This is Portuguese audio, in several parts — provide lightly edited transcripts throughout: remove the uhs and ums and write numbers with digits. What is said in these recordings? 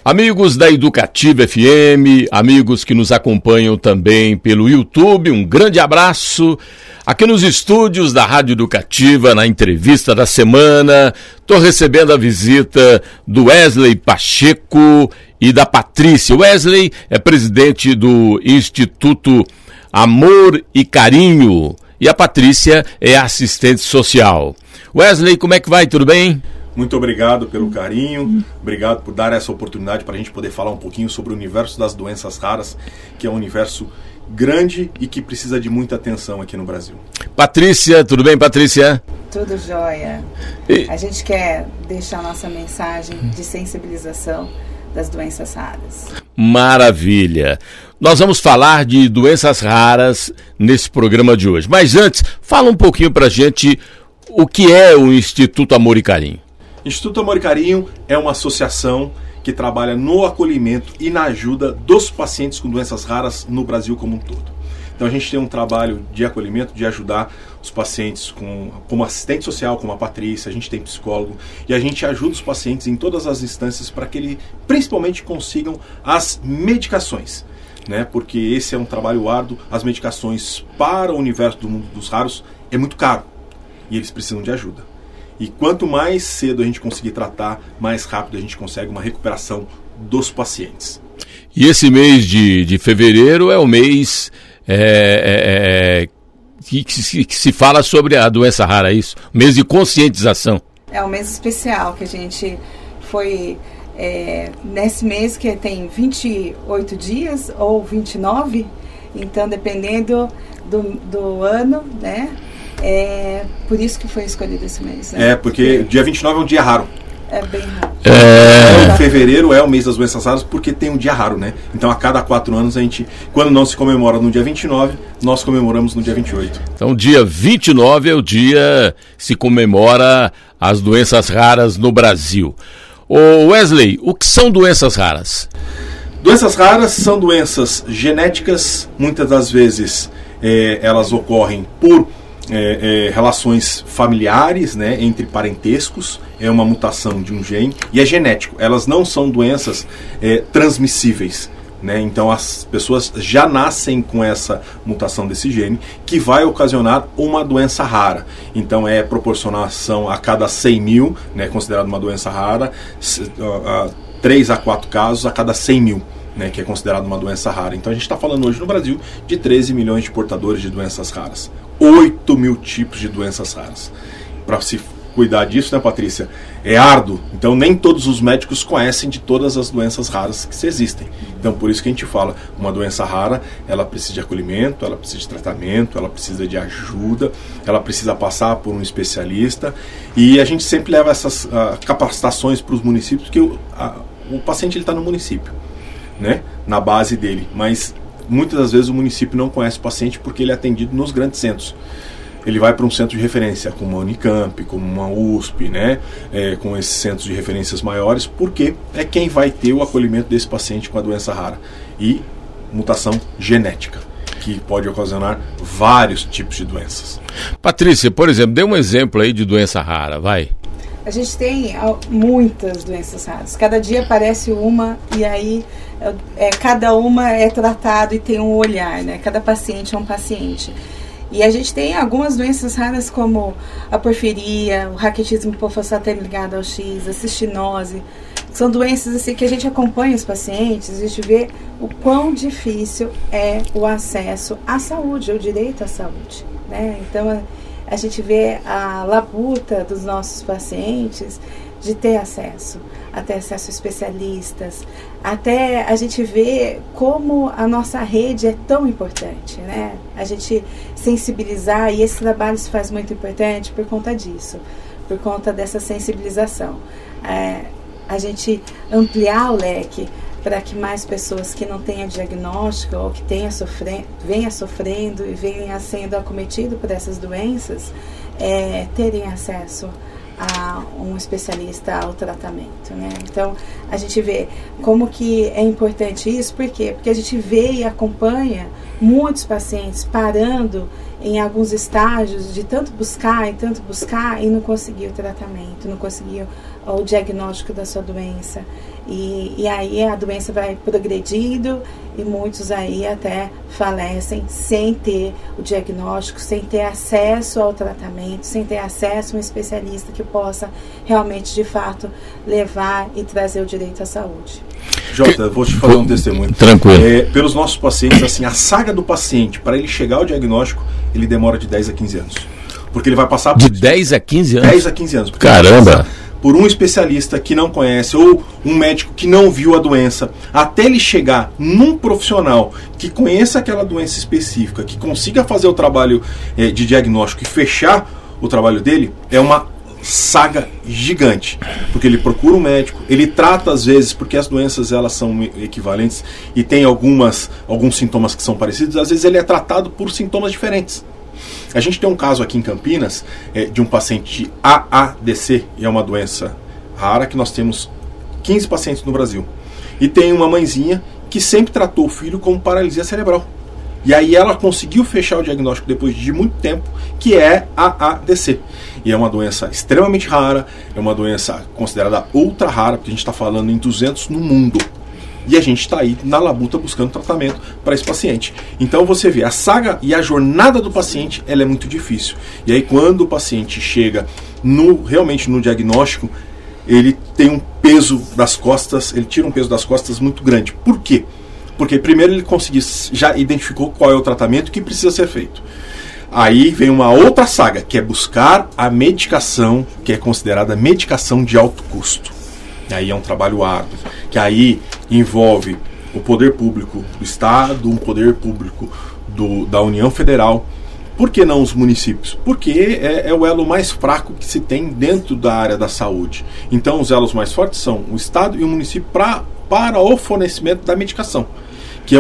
Amigos da Educativa FM, amigos que nos acompanham também pelo YouTube, um grande abraço. Aqui nos estúdios da Rádio Educativa, na entrevista da semana, estou recebendo a visita do Wesley Pacheco e da Patrícia. O Wesley é presidente do Instituto Amor e Carinho e a Patrícia é assistente social. Wesley, como é que vai? Tudo bem? Muito obrigado pelo carinho, obrigado por dar essa oportunidade para a gente poder falar um pouquinho sobre o universo das doenças raras, que é um universo grande e que precisa de muita atenção aqui no Brasil. Patrícia, tudo bem, Patrícia? Tudo jóia. A gente quer deixar nossa mensagem de sensibilização das doenças raras. Maravilha! Nós vamos falar de doenças raras nesse programa de hoje. Mas antes, fala um pouquinho para a gente o que é o Instituto Amor e Carinho. Instituto Amor e Carinho é uma associação que trabalha no acolhimento e na ajuda dos pacientes com doenças raras no Brasil como um todo. Então a gente tem um trabalho de acolhimento, de ajudar os pacientes como assistente social, como a Patrícia, a gente tem psicólogo e a gente ajuda os pacientes em todas as instâncias para que eles principalmente consigam as medicações, né? Porque esse é um trabalho árduo, as medicações para o universo do mundo dos raros é muito caro e eles precisam de ajuda. E quanto mais cedo a gente conseguir tratar, mais rápido a gente consegue uma recuperação dos pacientes. E esse mês de fevereiro é o mês que se fala sobre a doença rara, isso? Mês de conscientização. É um mês especial que a gente foi nesse mês que tem 28 dias ou 29, então dependendo do ano, né? Por isso que foi escolhido esse mês, né? Porque dia 29 é um dia raro. É bem raro. Fevereiro é o mês das doenças raras porque tem um dia raro, né? Então a cada 4 anos a gente, quando não se comemora no dia 29, nós comemoramos no dia 28. Então dia 29 é o dia que se comemora as doenças raras no Brasil. Ô Wesley, o que são doenças raras? Doenças raras são doenças genéticas, muitas das vezes elas ocorrem por relações familiares, né, entre parentescos, é uma mutação de um gene e é genético. Elas não são doenças transmissíveis, né? Então as pessoas já nascem com essa mutação desse gene que vai ocasionar uma doença rara. Então é proporcionação a cada 100 mil, né, considerado uma doença rara, 3 a 4 casos a cada 100 mil. Né, que é considerado uma doença rara. Então a gente está falando hoje no Brasil de 13 milhões de portadores de doenças raras. 8 mil tipos de doenças raras. Para se cuidar disso, né, Patrícia, é árduo. Então nem todos os médicos conhecem de todas as doenças raras que existem. Então por isso que a gente fala, uma doença rara, ela precisa de acolhimento, ela precisa de tratamento, ela precisa de ajuda, ela precisa passar por um especialista. E a gente sempre leva essas capacitações para os municípios, porque o paciente está no município, né, na base dele, mas muitas das vezes o município não conhece o paciente porque ele é atendido nos grandes centros. Ele vai para um centro de referência, como a Unicamp, como uma USP, né, com esses centros de referências maiores, porque é quem vai ter o acolhimento desse paciente com a doença rara e mutação genética, que pode ocasionar vários tipos de doenças. Patrícia, por exemplo, dê um exemplo aí de doença rara, vai. A gente tem muitas doenças raras. Cada dia aparece uma e aí cada uma é tratado e tem um olhar, né? Cada paciente é um paciente. E a gente tem algumas doenças raras como a porfiria, o raquitismo hipofosfatemia ligado ao X, a cistinose. São doenças assim que a gente acompanha os pacientes, a gente vê o quão difícil é o acesso à saúde, o direito à saúde, né? Então a gente vê a labuta dos nossos pacientes de ter acesso, até acesso a especialistas, até a gente vê como a nossa rede é tão importante, né? A gente sensibilizar, e esse trabalho se faz muito importante por conta disso, por conta dessa sensibilização. A gente ampliar o leque para que mais pessoas que não tenham diagnóstico ou que venha sofrendo e venha sendo acometido por essas doenças, terem acesso a um especialista ao tratamento, né? Então a gente vê como que é importante isso. Por quê? Porque a gente vê e acompanha muitos pacientes parando em alguns estágios de tanto buscar e não conseguir o tratamento, não conseguir o diagnóstico da sua doença. E aí a doença vai progredindo e muitos aí até falecem sem ter o diagnóstico, sem ter acesso ao tratamento, sem ter acesso a um especialista que possa realmente, de fato, levar e trazer o direito à saúde. Jota, eu vou te fazer um testemunho. Tranquilo. Pelos nossos pacientes, assim, a saga do paciente, para ele chegar ao diagnóstico, ele demora de 10 a 15 anos. Porque ele vai passar por... De 10 a 15 anos? 10 a 15 anos. Caramba! Por um especialista que não conhece ou um médico que não viu a doença, até ele chegar num profissional que conheça aquela doença específica, que consiga fazer o trabalho de diagnóstico e fechar o trabalho dele, é uma saga gigante, porque ele procura um médico, ele trata às vezes, porque as doenças elas são equivalentes e tem alguns sintomas que são parecidos, às vezes ele é tratado por sintomas diferentes. A gente tem um caso aqui em Campinas de um paciente de AADC, e é uma doença rara que nós temos 15 pacientes no Brasil. E tem uma mãezinha que sempre tratou o filho com paralisia cerebral. E aí ela conseguiu fechar o diagnóstico depois de muito tempo, que é AADC. E é uma doença extremamente rara, é uma doença considerada ultra rara, porque a gente está falando em 200 no mundo. E a gente está aí na labuta buscando tratamento para esse paciente. Então você vê, a saga e a jornada do paciente, ela é muito difícil. E aí quando o paciente chega realmente no diagnóstico, ele tem um peso das costas, ele tira um peso das costas muito grande. Por quê? Porque primeiro ele já identificou qual é o tratamento que precisa ser feito. Aí vem uma outra saga, que é buscar a medicação, que é considerada medicação de alto custo. E aí é um trabalho árduo, que aí envolve o poder público do Estado, o poder público da União Federal. Por que não os municípios? Porque é o elo mais fraco que se tem dentro da área da saúde. Então os elos mais fortes são o Estado e o município para o fornecimento da medicação, que é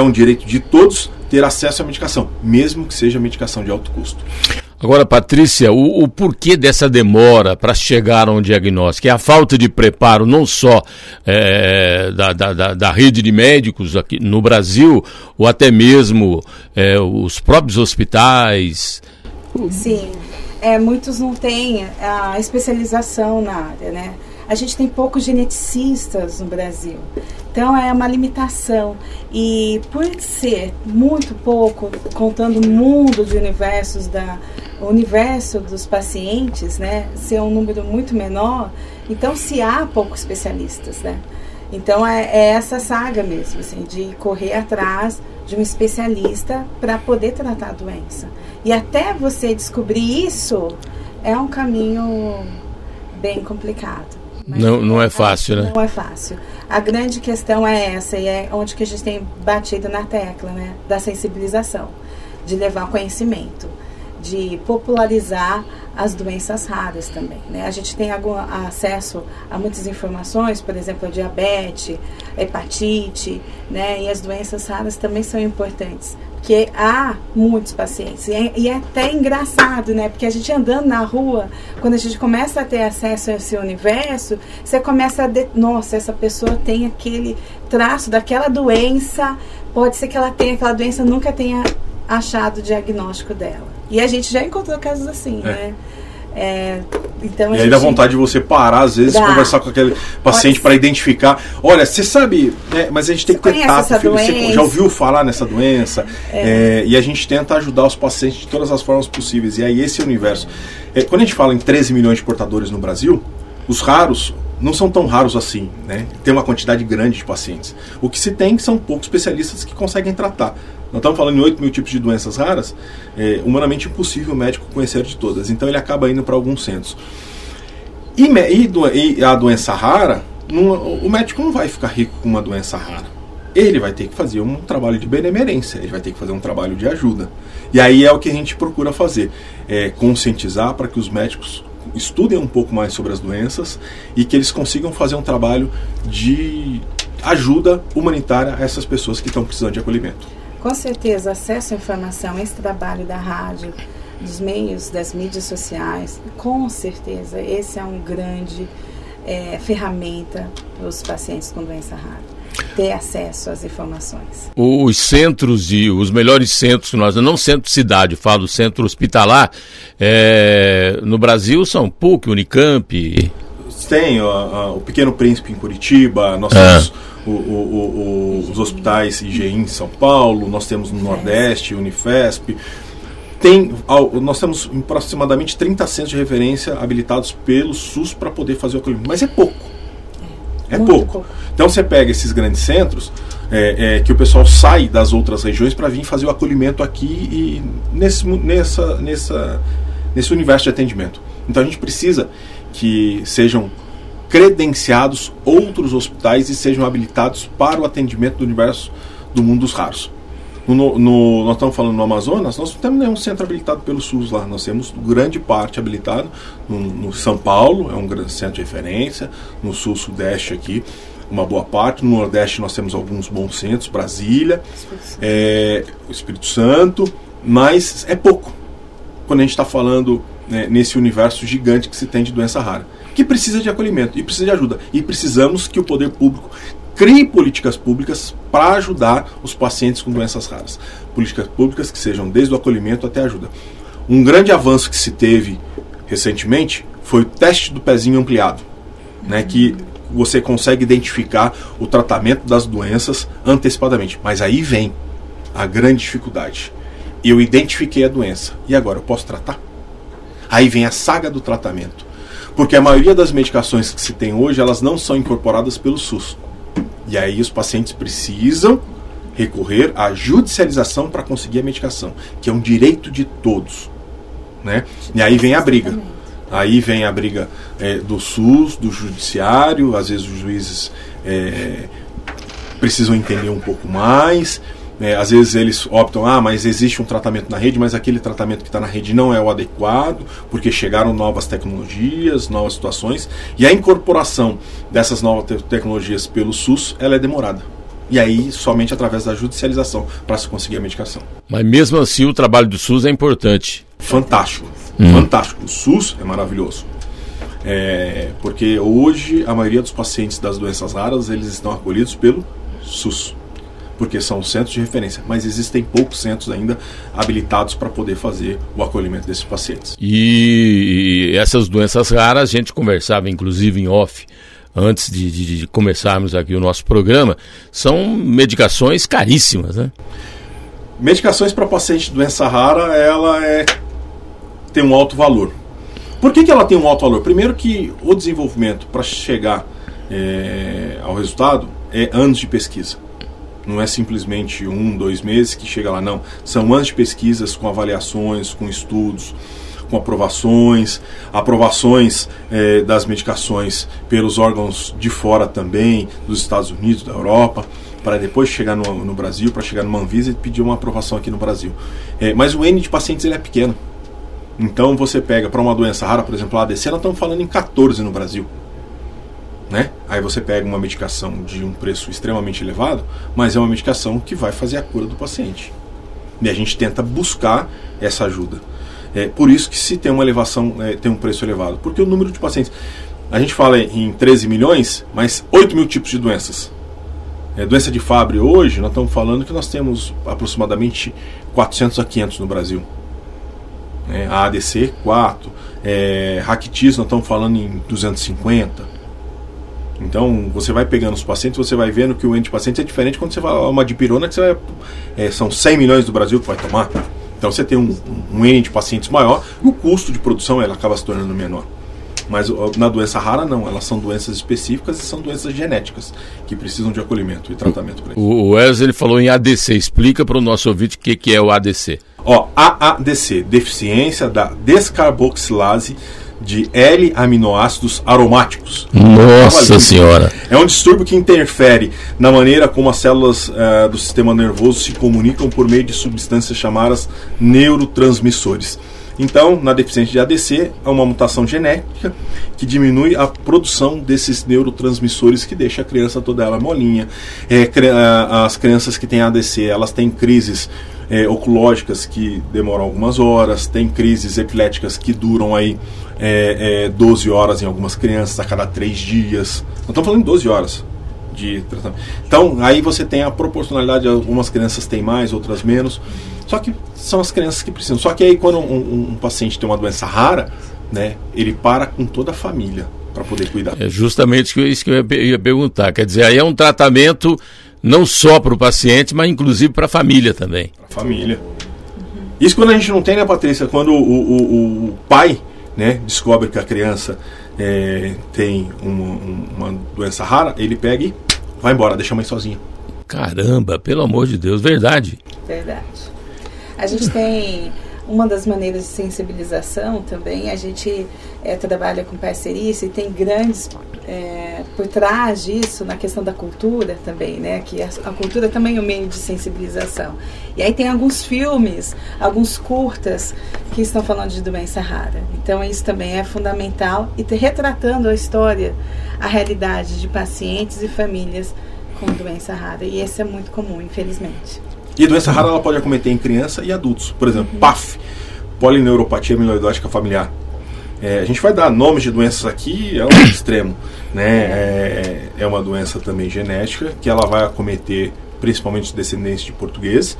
um direito de todos ter acesso à medicação, mesmo que seja medicação de alto custo. Agora, Patrícia, o porquê dessa demora para chegar a um diagnóstico? É a falta de preparo não só da rede de médicos aqui no Brasil, ou até mesmo os próprios hospitais? Sim, muitos não têm a especialização na área, né? A gente tem poucos geneticistas no Brasil, então é uma limitação. E por ser muito pouco, contando o mundo de o universo dos pacientes, né, ser um número muito menor, então se há poucos especialistas, né? Então é essa saga mesmo, assim, de correr atrás de um especialista para poder tratar a doença. E até você descobrir isso, é um caminho bem complicado. Não é fácil, né? Não é fácil. A grande questão é essa, e é onde que a gente tem batido na tecla, né? Da sensibilização, de levar conhecimento, de popularizar as doenças raras também, né? A gente tem acesso a muitas informações, por exemplo, a diabetes, a hepatite, né? E as doenças raras também são importantes, porque há muitos pacientes, e é até engraçado, né? Porque a gente andando na rua, quando a gente começa a ter acesso a esse universo, você começa nossa, essa pessoa tem aquele traço daquela doença, pode ser que ela tenha aquela doença, nunca tenha achado o diagnóstico dela. E a gente já encontrou casos assim, né? Então e aí dá vontade de você parar, às vezes, conversar com aquele paciente para identificar. Olha, você sabe, mas a gente tem que ter tato, filho, você já ouviu falar nessa doença? E a gente tenta ajudar os pacientes de todas as formas possíveis. E aí esse universo. Quando a gente fala em 13 milhões de portadores no Brasil, os raros não são tão raros assim, né? Tem uma quantidade grande de pacientes. O que se tem são poucos especialistas que conseguem tratar. Nós estamos falando em 8 mil tipos de doenças raras, humanamente impossível o médico conhecer de todas. Então ele acaba indo para alguns centros. E a doença rara, o médico não vai ficar rico com uma doença rara. Ele vai ter que fazer um trabalho de benemerência, ele vai ter que fazer um trabalho de ajuda. E aí é o que a gente procura fazer, conscientizar para que os médicos estudem um pouco mais sobre as doenças e que eles consigam fazer um trabalho de ajuda humanitária a essas pessoas que estão precisando de acolhimento. Com certeza, acesso à informação, esse trabalho da rádio, dos meios, das mídias sociais, com certeza, esse é um grande ferramenta para os pacientes com doença rara. ter acesso às informações. Os centros e os melhores centros que nós, não centro de cidade, falo centro hospitalar, no Brasil são PUC, Unicamp. Tem o Pequeno Príncipe em Curitiba, nós temos os hospitais IGI em São Paulo, nós temos no Nordeste, Unifesp. Nós temos aproximadamente 30 centros de referência habilitados pelo SUS para poder fazer o acolhimento, mas é pouco. É pouco. Então você pega esses grandes centros, que o pessoal sai das outras regiões para vir fazer o acolhimento aqui e nesse universo de atendimento. Então a gente precisa que sejam credenciados outros hospitais e sejam habilitados para o atendimento do universo do mundo dos raros. Nós estamos falando no Amazonas, nós não temos nenhum centro habilitado pelo SUS lá, nós temos grande parte habilitado no São Paulo, é um grande centro de referência, no Sul-Sudeste aqui, uma boa parte, no Nordeste nós temos alguns bons centros, Brasília, o Espírito Santo, mas é pouco, quando a gente está falando nesse universo gigante que se tem de doença rara, que precisa de acolhimento e precisa de ajuda, e precisamos que o poder público crie políticas públicas para ajudar os pacientes com doenças raras. Políticas públicas que sejam desde o acolhimento até a ajuda. Um grande avanço que se teve recentemente foi o teste do pezinho ampliado, que você consegue identificar o tratamento das doenças antecipadamente. Mas aí vem a grande dificuldade. Eu identifiquei a doença, e agora eu posso tratar? Aí vem a saga do tratamento. Porque a maioria das medicações que se tem hoje, elas não são incorporadas pelo SUS. E aí os pacientes precisam recorrer à judicialização para conseguir a medicação, que é um direito de todos, E aí vem a briga. Aí vem a briga do SUS, do judiciário, às vezes os juízes precisam entender um pouco mais, às vezes eles optam, mas existe um tratamento na rede, mas aquele tratamento que está na rede não é o adequado, porque chegaram novas tecnologias, novas situações, e a incorporação dessas novas tecnologias pelo SUS, ela é demorada. E aí, somente através da judicialização, para se conseguir a medicação. Mas mesmo assim, o trabalho do SUS é importante. Fantástico, fantástico. O SUS é maravilhoso. Porque hoje, a maioria dos pacientes das doenças raras, eles estão acolhidos pelo SUS. Porque são centros de referência, mas existem poucos centros ainda habilitados para poder fazer o acolhimento desses pacientes. E essas doenças raras, a gente conversava inclusive em off, antes de começarmos aqui o nosso programa, são medicações caríssimas, Medicações para paciente de doença rara, ela tem um alto valor. Por que ela tem um alto valor? Primeiro que o desenvolvimento para chegar ao resultado é anos de pesquisa. Não é simplesmente 1-2 meses que chega lá, não. São anos de pesquisas com avaliações, com estudos, com aprovações das medicações pelos órgãos de fora também, dos Estados Unidos, da Europa, para depois chegar no Brasil, para chegar numa Anvisa e pedir uma aprovação aqui no Brasil. Mas o N de pacientes ele é pequeno. Então você pega para uma doença rara, por exemplo, a ADC, nós estamos falando em 14 no Brasil. Aí você pega uma medicação de um preço extremamente elevado, mas é uma medicação que vai fazer a cura do paciente. E a gente tenta buscar essa ajuda. Por isso que se tem uma elevação, tem um preço elevado. Porque o número de pacientes... A gente fala em 13 milhões, mas 8 mil tipos de doenças. Doença de Fabry hoje, nós estamos falando que nós temos aproximadamente 400 a 500 no Brasil. A ADC, 4. Raquitis, nós estamos falando em 250. Então, você vai pegando os pacientes, você vai vendo que o N de pacientes é diferente quando você vai a uma dipirona, que você vai, são 100 milhões do Brasil que vai tomar. Então, você tem um N de pacientes maior, e o custo de produção ela acaba se tornando menor. Mas na doença rara, não. Elas são doenças específicas e são doenças genéticas que precisam de acolhimento e tratamento para isso. O Wesley ele falou em ADC. Explica para o nosso ouvinte o que é o ADC. AADC, deficiência da descarboxilase de L-aminoácidos aromáticos. Nossa Senhora! É um distúrbio que interfere na maneira como as células do sistema nervoso se comunicam por meio de substâncias chamadas neurotransmissores. Então, na deficiência de ADC, há uma mutação genética que diminui a produção desses neurotransmissores que deixa a criança toda ela molinha. As crianças que têm ADC, elas têm crises oculógicas que demoram algumas horas, tem crises epiléticas que duram aí 12 horas em algumas crianças, a cada 3 dias. Nós estamos falando em 12 horas. de tratamento. Então, aí você tem a proporcionalidade, algumas crianças têm mais, outras menos, só que são as crianças que precisam. Só que aí quando um paciente tem uma doença rara, né, ele para com toda a família para poder cuidar. É justamente isso que eu ia perguntar, quer dizer, aí é um tratamento não só para o paciente, mas inclusive para a família também. Para a família. Isso quando a gente não tem, né, Patrícia, quando o pai, né, descobre que a criança tem uma doença rara, ele pega e vai embora, deixa a mãe sozinha. Caramba, pelo amor de Deus, verdade. Verdade. A gente tem uma das maneiras de sensibilização também, a gente trabalha com parceria e tem grandes por trás disso na questão da cultura também, né? Que a cultura também é um meio de sensibilização. E aí tem alguns filmes, alguns curtas que estão falando de doença rara. Então isso também é fundamental e retratando a história, a realidade de pacientes e famílias com doença rara. E esse é muito comum, infelizmente. E doença rara ela pode acometer em criança e adultos. Por exemplo, PAF, polineuropatia amiloidótica familiar. A gente vai dar nomes de doenças aqui, é um extremo, né? É uma doença também genética, que ela vai acometer principalmente os descendentes de portugueses.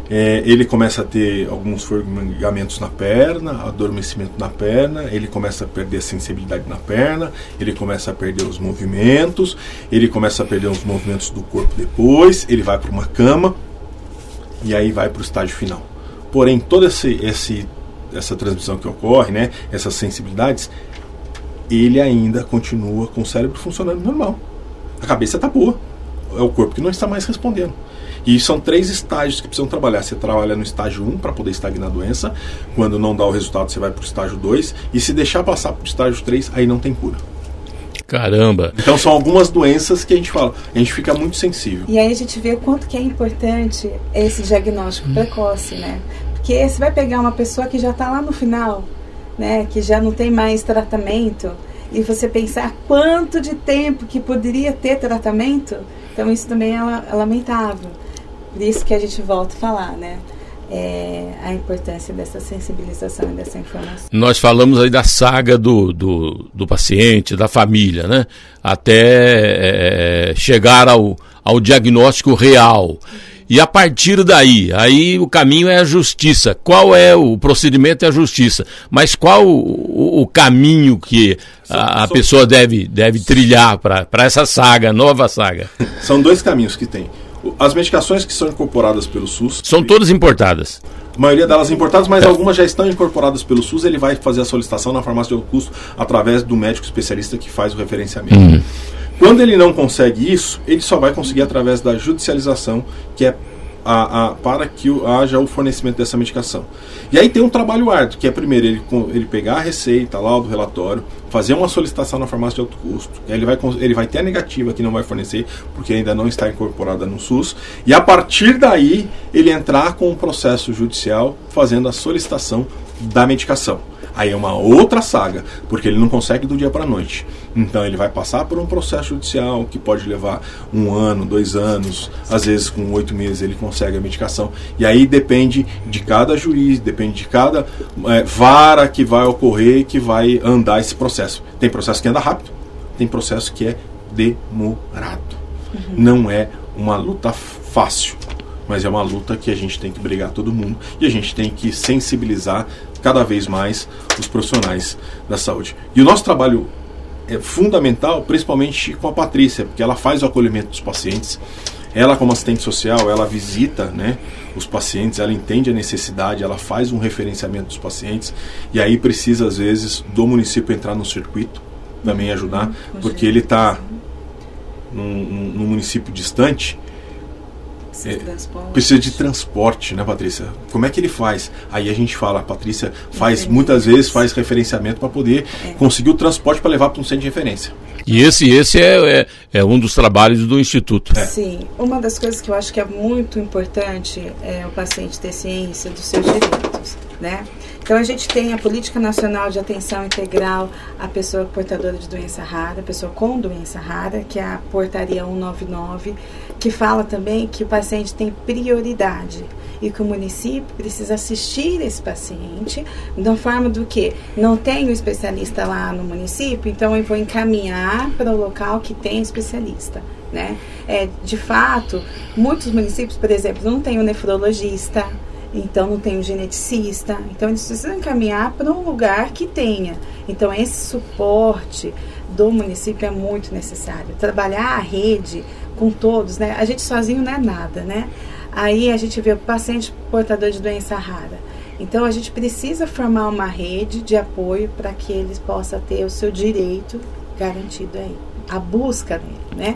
Ele começa a ter alguns formigamentos na perna, adormecimento na perna, ele começa a perder a sensibilidade na perna, ele começa a perder os movimentos, ele começa a perder os movimentos do corpo depois, ele vai para uma cama e aí vai para o estágio final. Porém, toda essa transmissão que ocorre, né, essas sensibilidades, ele ainda continua com o cérebro funcionando normal. A cabeça está boa, é o corpo que não está mais respondendo. E são 3 estágios que precisam trabalhar. Você trabalha no estágio 1 para poder estagnar a doença. Quando não dá o resultado, você vai para o estágio 2. E se deixar passar para o estágio 3, aí não tem cura. Caramba! Então são algumas doenças que a gente fala, a gente fica muito sensível. E aí a gente vê o quanto que é importante esse diagnóstico precoce, né? Porque você vai pegar uma pessoa que já está lá no final, né? Que já não tem mais tratamento, e você pensar quanto de tempo que poderia ter tratamento, então isso também é lamentável. Por isso que a gente volta a falar, né? A importância dessa sensibilização e dessa informação. Nós falamos aí da saga do paciente, da família, né? Até chegar ao diagnóstico real. E a partir daí, aí o caminho é a justiça. Qual é o procedimento? É a justiça. Mas qual o caminho que a pessoa deve trilhar para essa saga, nova saga? São 2 caminhos que tem. As medicações que são incorporadas pelo SUS... São todas importadas? A maioria delas importadas, mas algumas já estão incorporadas pelo SUS. Ele vai fazer a solicitação na farmácia de alto custo através do médico especialista que faz o referenciamento. Quando ele não consegue isso, ele só vai conseguir através da judicialização, que é para que haja o fornecimento dessa medicação. E aí tem um trabalho árduo, que é primeiro ele pegar a receita lá do relatório, fazer uma solicitação na farmácia de alto custo. Aí ele vai ter a negativa que não vai fornecer, porque ainda não está incorporada no SUS. E a partir daí, ele entrar com um processo judicial fazendo a solicitação da medicação. Aí é uma outra saga, porque ele não consegue do dia para a noite. Então ele vai passar por um processo judicial que pode levar 1 ano, 2 anos, às vezes com 8 meses ele consegue a medicação. E aí depende de cada juiz, depende de cada vara que vai ocorrer, que vai andar esse processo. Tem processo que anda rápido, tem processo que é demorado. Não é uma luta fácil, mas é uma luta que a gente tem que brigar todo mundo e a gente tem que sensibilizar cada vez mais os profissionais da saúde. E o nosso trabalho é fundamental, principalmente com a Patrícia, porque ela faz o acolhimento dos pacientes. Ela, como assistente social, ela visita, né, os pacientes, ela entende a necessidade, ela faz um referenciamento dos pacientes, e aí precisa, às vezes, do município entrar no circuito, também ajudar, porque ele está num município distante, precisa de transporte, né, Patrícia? Como é que ele faz? Aí a gente fala, a Patrícia muitas vezes faz referenciamento para poder conseguir o transporte para levar para um centro de referência. E esse é um dos trabalhos do Instituto. Sim, uma das coisas que eu acho que é muito importante é o paciente ter ciência dos seus direitos, né? Então a gente tem a Política Nacional de Atenção Integral à Pessoa Portadora de Doença Rara, pessoa com doença rara, que é a Portaria 199, que fala também que o paciente tem prioridade e que o município precisa assistir esse paciente da forma do que não tem o especialista lá no município, então eu vou encaminhar para o local que tem especialista, né? De fato, muitos municípios, por exemplo, não tem o nefrologista, então não tem o geneticista, então eles precisam encaminhar para um lugar que tenha. Então esse suporte do município é muito necessário. Trabalhar a rede com todos, né? A gente sozinho não é nada, né? Aí a gente vê o paciente portador de doença rara. Então a gente precisa formar uma rede de apoio para que eles possam ter o seu direito garantido aí, a busca dele, né?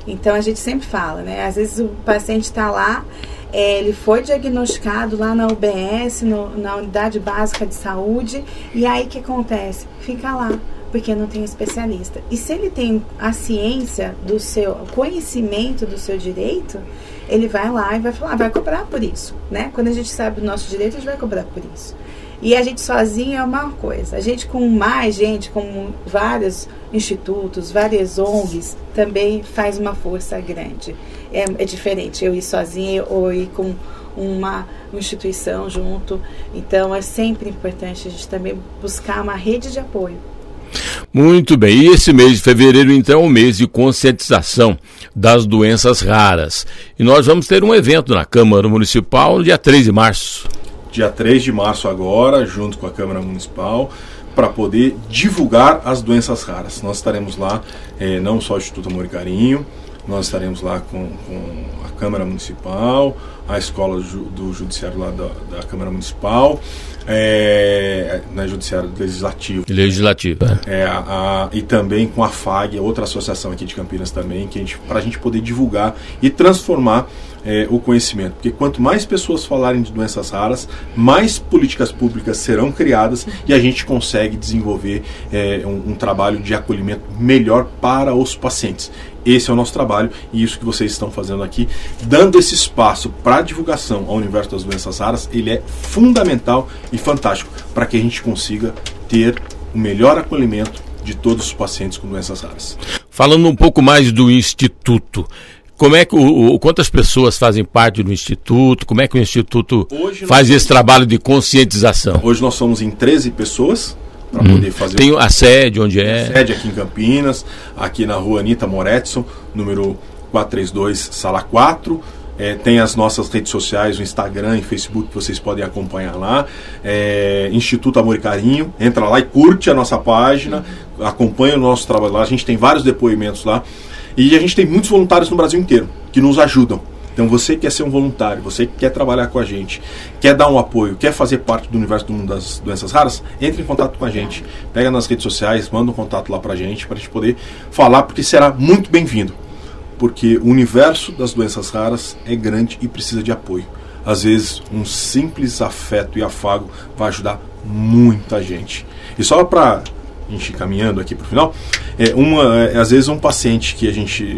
Então a gente sempre fala, né? Às vezes o paciente está lá, ele foi diagnosticado lá na UBS, na Unidade Básica de Saúde, e aí o que acontece? Fica lá, porque não tem especialista. E se ele tem a ciência do seu conhecimento do seu direito, ele vai lá e vai falar, vai cobrar por isso, né? Quando a gente sabe o nosso direito, a gente vai cobrar por isso. E a gente sozinho é uma coisa. A gente com mais gente, com vários institutos, várias ONGs, também faz uma força grande. É diferente eu ir sozinha ou ir com uma instituição junto. Então é sempre importante a gente também buscar uma rede de apoio. Muito bem, e esse mês de fevereiro então é o mês de conscientização das doenças raras. E nós vamos ter um evento na Câmara Municipal no dia 3 de março. Dia 3 de março agora, junto com a Câmara Municipal, para poder divulgar as doenças raras. Nós estaremos lá, não só o Instituto Amor e Carinho, nós estaremos lá com a Câmara Municipal, a Escola do Judiciário lá da Câmara Municipal, Judiciário Legislativo. Legislativo, e também com a FAG, outra associação aqui de Campinas também, para a gente poder divulgar e transformar o conhecimento. Porque quanto mais pessoas falarem de doenças raras, mais políticas públicas serão criadas e a gente consegue desenvolver um trabalho de acolhimento melhor para os pacientes. Esse é o nosso trabalho e isso que vocês estão fazendo aqui, dando esse espaço para a divulgação ao universo das doenças raras, ele é fundamental e fantástico para que a gente consiga ter o melhor acolhimento de todos os pacientes com doenças raras. Falando um pouco mais do Instituto, como é que quantas pessoas fazem parte do Instituto? Como é que o Instituto faz esse trabalho de conscientização? Hoje nós somos em 13 pessoas. Para poder fazer. Tem a sede, onde é? A sede aqui em Campinas, aqui na rua Anita Moretson, número 432, sala 4. Tem as nossas redes sociais, o Instagram e Facebook, que vocês podem acompanhar lá. Instituto Amor e Carinho, entra lá e curte a nossa página, acompanha o nosso trabalho lá. A gente tem vários depoimentos lá. E a gente tem muitos voluntários no Brasil inteiro que nos ajudam. Então você que quer ser um voluntário, você que quer trabalhar com a gente, quer dar um apoio, quer fazer parte do universo do mundo das doenças raras, entre em contato com a gente. Pega nas redes sociais, manda um contato lá pra gente poder falar, porque será muito bem-vindo. Porque o universo das doenças raras é grande e precisa de apoio. Às vezes um simples afeto e afago vai ajudar muita gente. E só para a gente ir caminhando aqui pro final, às vezes um paciente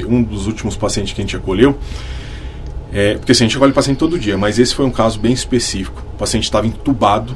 um dos últimos pacientes que a gente acolheu, porque assim, a gente acolhe o paciente todo dia, mas esse foi um caso bem específico. O paciente estava entubado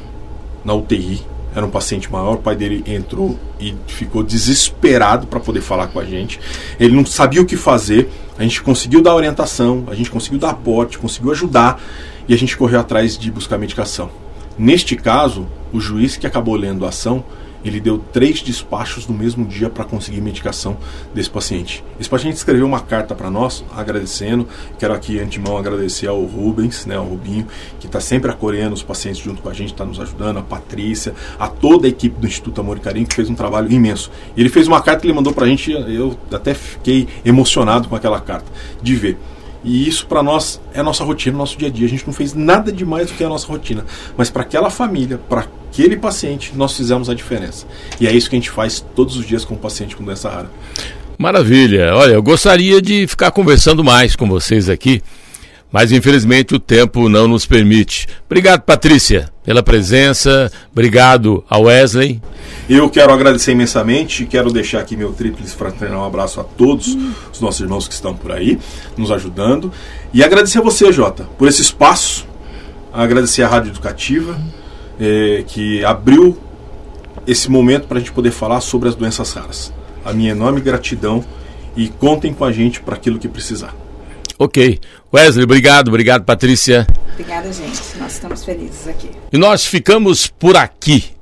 na UTI, era um paciente maior, o pai dele entrou e ficou desesperado para poder falar com a gente. Ele não sabia o que fazer, a gente conseguiu dar orientação, a gente conseguiu dar aporte, conseguiu ajudar e a gente correu atrás de buscar medicação. Neste caso, o juiz que acabou lendo a ação, ele deu 3 despachos no mesmo dia para conseguir medicação desse paciente. Esse paciente escreveu uma carta para nós, agradecendo. Quero aqui, antemão, agradecer ao Rubens, ao Rubinho, que está sempre acolhendo os pacientes junto com a gente, está nos ajudando, a Patrícia, a toda a equipe do Instituto Amor e Carinho, que fez um trabalho imenso. Ele fez uma carta que ele mandou para a gente, eu até fiquei emocionado com aquela carta, de ver. E isso para nós é a nossa rotina, nosso dia a dia. A gente não fez nada demais do que a nossa rotina. Mas para aquela família, para aquele paciente, nós fizemos a diferença. E é isso que a gente faz todos os dias com o paciente com doença rara. Maravilha. Olha, eu gostaria de ficar conversando mais com vocês aqui, mas infelizmente o tempo não nos permite. Obrigado, Patrícia, pela presença. Obrigado ao Wesley. Eu quero agradecer imensamente, quero deixar aqui meu tríplice fraternal abraço a todos os nossos irmãos que estão por aí, nos ajudando. E agradecer a você, Jota, por esse espaço, agradecer a Rádio Educativa, que abriu esse momento para a gente poder falar sobre as doenças raras. A minha enorme gratidão e contem com a gente para aquilo que precisar. Ok. Wesley, obrigado, Patrícia. Obrigada, gente. Nós estamos felizes aqui. E nós ficamos por aqui.